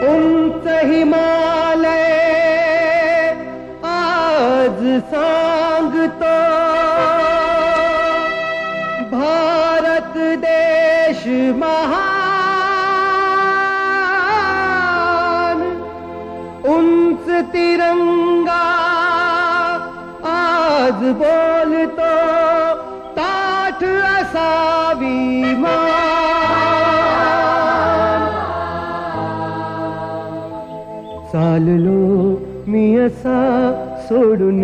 उंच हिमालय आज सांगतो, भारत देश महान। उंच तिरंगा आज बोलतो, ताठ असावी मान। चाललो मी असा सोडून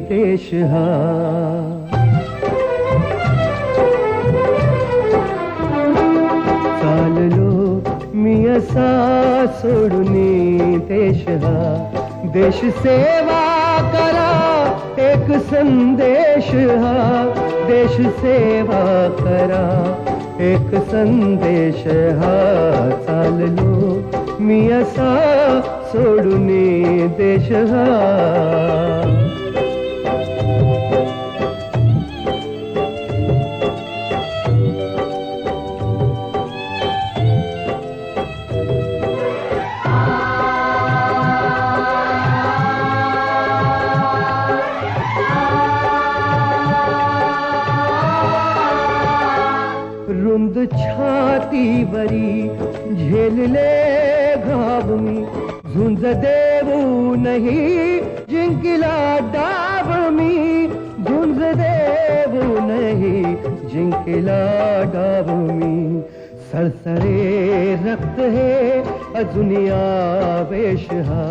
देश हा, चाललो मी असा सोडून देश हा। देश सेवा करा एक संदेश हा, देश सेवा करा एक संदेश हा। चाललो मी असा सोडून देश हा। रुंद छातीवरी झेलले घाव मी, झुंज देऊ नहीं जिंकला डाव मी, झुंज देऊ नहीं जिंकला डाव मी। सळसळे रक्त हे अजून आवेश हा,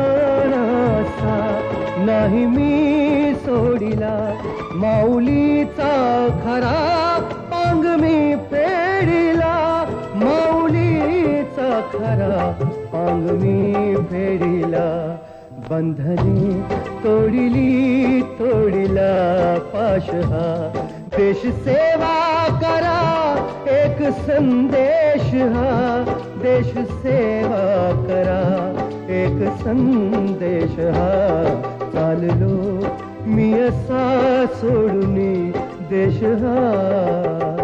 मर्दबाणासा नाही मी सोडिला, माऊलीचा खरा पांग मी फेडिला, माऊलीचा खरा पांग मी फेडिला। बंधने तोडिली तोडिला पाश हा, देश सेवा करा एक संदेश हा, देश सेवा करा एक संदेश हा। चाललो मी असा सोडून देश हा।